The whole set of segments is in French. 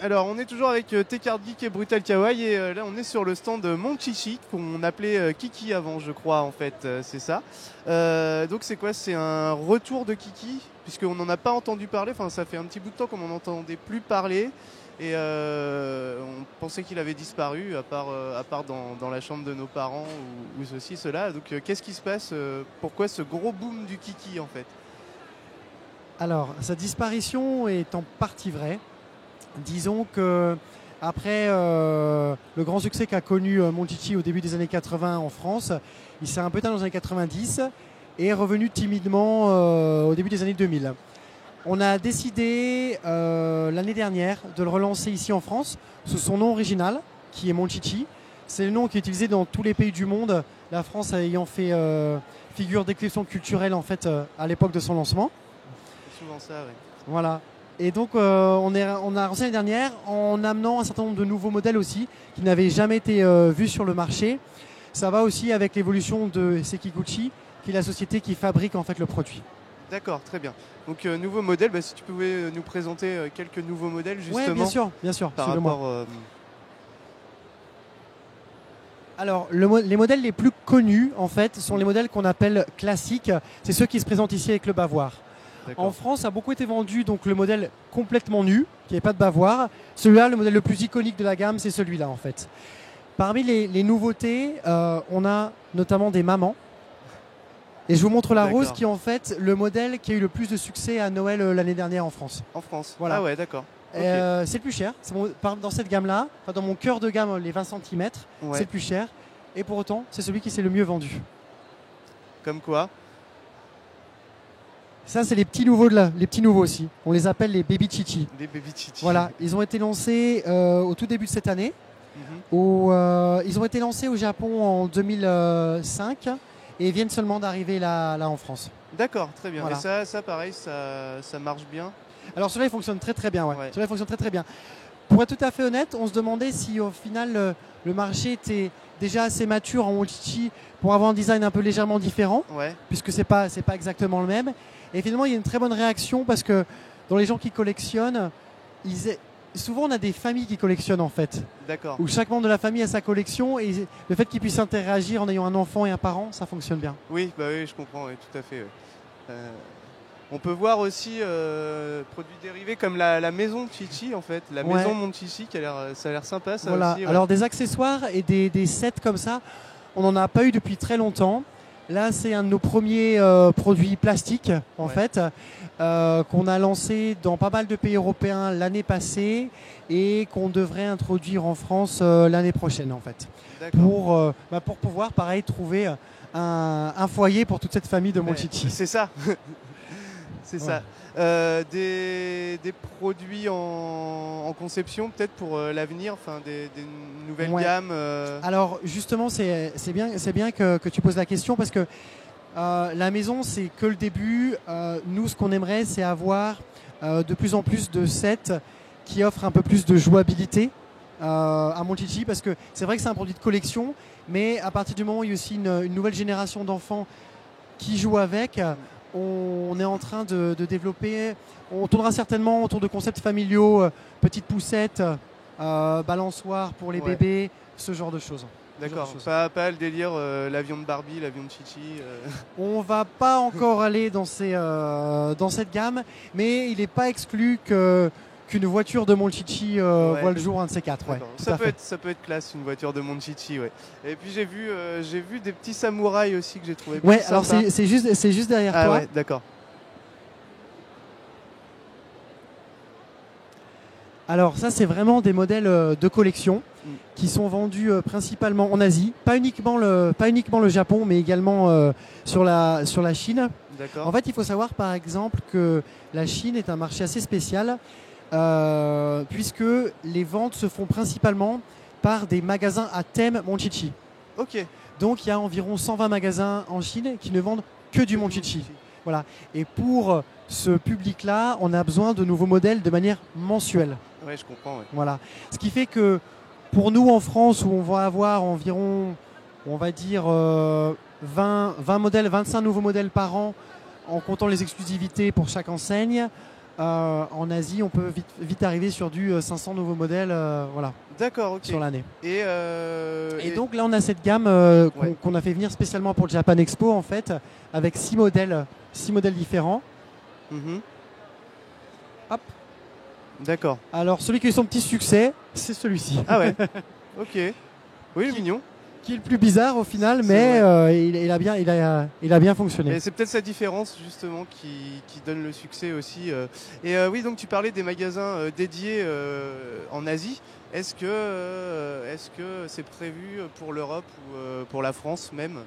Alors on est toujours avec Tekard Geek et Brutal Kawaii et là on est sur le stand de Monchichi qu'on appelait Kiki avant je crois en fait, c'est ça. Donc c'est quoi? C'est un retour de Kiki puisqu'on n'en a pas entendu parler, enfin ça fait un petit bout de temps qu'on n'en entendait plus parler et on pensait qu'il avait disparu à part dans la chambre de nos parents ou ceci, cela. Donc qu'est-ce qui se passe? Pourquoi ce gros boom du Kiki en fait? Alors sa disparition est en partie vraie. Disons que après le grand succès qu'a connu Monchichi au début des années 80 en France, il s'est un peu éteint dans les années 90 et est revenu timidement au début des années 2000. On a décidé l'année dernière de le relancer ici en France sous son nom original qui est Monchichi. C'est le nom qui est utilisé dans tous les pays du monde, la France ayant fait figure d'exception culturelle en fait à l'époque de son lancement. C'est souvent ça, oui. Voilà. Et donc on a lancé l'année dernière en amenant un certain nombre de nouveaux modèles aussi qui n'avaient jamais été vus sur le marché. Ça va aussi avec l'évolution de Sekiguchi, qui est la société qui fabrique en fait le produit. D'accord, très bien. Donc nouveau modèle, si tu pouvais nous présenter quelques nouveaux modèles justement. Oui, bien sûr. Par rapport. Alors les modèles les plus connus en fait sont les modèles qu'on appelle classiques. C'est ceux qui se présentent ici avec le bavoir. En France, a beaucoup été vendu donc le modèle complètement nu, qui n'avait pas de bavoir. Celui-là, le modèle le plus iconique de la gamme, c'est celui-là en fait. Parmi les nouveautés, on a notamment des mamans. Et je vous montre la rose qui est en fait le modèle qui a eu le plus de succès à Noël l'année dernière en France. En France. Voilà. Ah ouais, d'accord. Okay. C'est le plus cher. Dans cette gamme-là, dans mon cœur de gamme, les 20 cm, c'est le plus cher. Et pour autant, c'est celui qui s'est le mieux vendu. Comme quoi? Ça, c'est les petits nouveaux les petits nouveaux aussi. On les appelle les Baby Chichi. Les Baby Chichi. Voilà, ils ont été lancés au tout début de cette année. Ils ont été lancés au Japon en 2005 et viennent seulement d'arriver là en France. D'accord, très bien. Voilà. Et ça pareil, ça marche bien. Alors celui-là, il fonctionne très bien. Ouais. Celui-là, il fonctionne très bien. Pour être tout à fait honnête, on se demandait si au final le marché était déjà assez mature en Monchichi pour avoir un design un peu légèrement différent, puisque c'est pas exactement le même. Et finalement, il y a une très bonne réaction parce que dans les gens qui collectionnent, souvent on a des familles qui collectionnent en fait. D'accord. Où chaque membre de la famille a sa collection et le fait qu'ils puissent interagir en ayant un enfant et un parent, ça fonctionne bien. Oui, je comprends, tout à fait. On peut voir aussi produits dérivés comme la maison Chichi en fait, la maison Monchichi ça a l'air sympa ça aussi. Alors des accessoires et des sets comme ça, on n'en a pas eu depuis très longtemps. Là, c'est un de nos premiers produits plastiques, en fait, qu'on a lancé dans pas mal de pays européens l'année passée et qu'on devrait introduire en France l'année prochaine, en fait. Pour pouvoir, pareil, trouver un foyer pour toute cette famille de Monchichi. C'est ça. C'est ça. Des produits en conception peut-être pour l'avenir, des nouvelles gammes. Alors justement, c'est bien que tu poses la question parce que la maison, c'est que le début. Nous, ce qu'on aimerait, c'est avoir de plus en plus de sets qui offrent un peu plus de jouabilité à Monchichi parce que c'est vrai que c'est un produit de collection, mais à partir du moment où il y a aussi une nouvelle génération d'enfants qui jouent avec, on est en train de développer, on tournera certainement autour de concepts familiaux, petites poussettes, balançoires pour les bébés, ce genre de choses. D'accord, pas le délire, l'avion de Barbie, l'avion de Chichi. On va pas encore aller dans cette gamme, mais il n'est pas exclu qu'une voiture de Monchichi voit le jour, un de ces quatre. Ça peut être classe, une voiture de Monchichi. Et puis j'ai vu des petits samouraïs aussi que j'ai trouvé. Alors c'est juste derrière toi. Ouais, d'accord. Alors ça, c'est vraiment des modèles de collection qui sont vendus principalement en Asie, pas uniquement le Japon, mais également sur la Chine. En fait, il faut savoir par exemple que la Chine est un marché assez spécial puisque les ventes se font principalement par des magasins à thème Monchichi. Ok. Donc il y a environ 120 magasins en Chine qui ne vendent que du Monchichi. Voilà. Et pour ce public-là, on a besoin de nouveaux modèles de manière mensuelle. Ouais, je comprends. Ouais. Voilà. Ce qui fait que pour nous en France, où on va avoir environ, on va dire 20 modèles, 25 nouveaux modèles par an, en comptant les exclusivités pour chaque enseigne, en Asie, on peut vite arriver sur du 500 nouveaux modèles, voilà. D'accord, ok. Sur l'année. Et donc là, on a cette gamme qu'on a fait venir spécialement pour le Japan Expo, en fait, avec 6 modèles différents. Hop. D'accord. Alors, celui qui a eu son petit succès, c'est celui-ci. Ah ouais. Ok. Oui, mignon. Qui est le plus bizarre au final, mais il a bien fonctionné. Et c'est peut-être sa différence justement qui donne le succès aussi. Et oui, donc tu parlais des magasins dédiés en Asie. Est-ce que c'est prévu pour l'Europe ou pour la France même?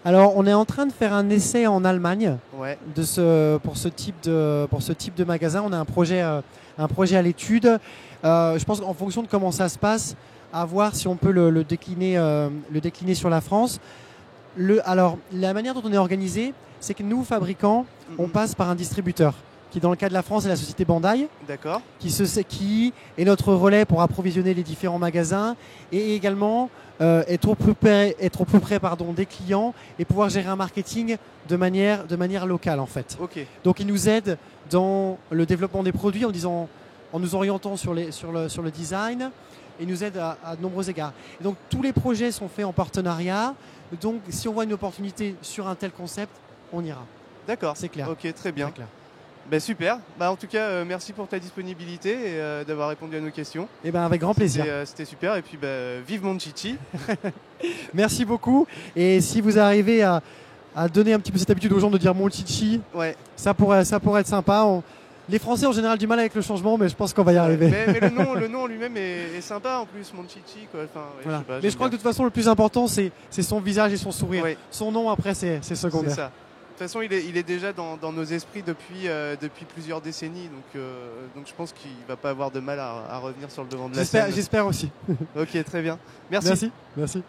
Alors, on est en train de faire un essai en Allemagne pour ce type de magasin. On a un projet à l'étude. Je pense qu'en fonction de comment ça se passe, à voir si on peut le décliner sur la France. Alors, la manière dont on est organisé, c'est que nous, fabricants, on passe par un distributeur qui, dans le cas de la France, est la société Bandai. D'accord. Qui est notre relais pour approvisionner les différents magasins et également être au plus près des clients et pouvoir gérer un marketing de manière locale, en fait. Okay. Donc, ils nous aident dans le développement des produits en nous orientant sur le design. Et nous aide à de nombreux égards. Et donc tous les projets sont faits en partenariat. Donc si on voit une opportunité sur un tel concept, on ira. D'accord. C'est clair. Ok, très bien. Clair. Ben, super. En tout cas, merci pour ta disponibilité et d'avoir répondu à nos questions. Et avec grand plaisir. C'était super. Et puis vive Monchichi. Merci beaucoup. Et si vous arrivez à donner un petit peu cette habitude aux gens de dire Monchichi, ça pourrait être sympa. Les Français ont en général du mal avec le changement, mais je pense qu'on va y arriver. Mais le nom en lui-même est sympa en plus, Monchichi. Enfin, voilà. Mais je crois que de toute façon, le plus important, c'est son visage et son sourire. Son nom, après, c'est secondaire. C'est ça. De toute façon, il est déjà dans nos esprits depuis plusieurs décennies. Donc je pense qu'il ne va pas avoir de mal à revenir sur le devant de la scène. J'espère aussi. Ok, très bien. Merci. Merci.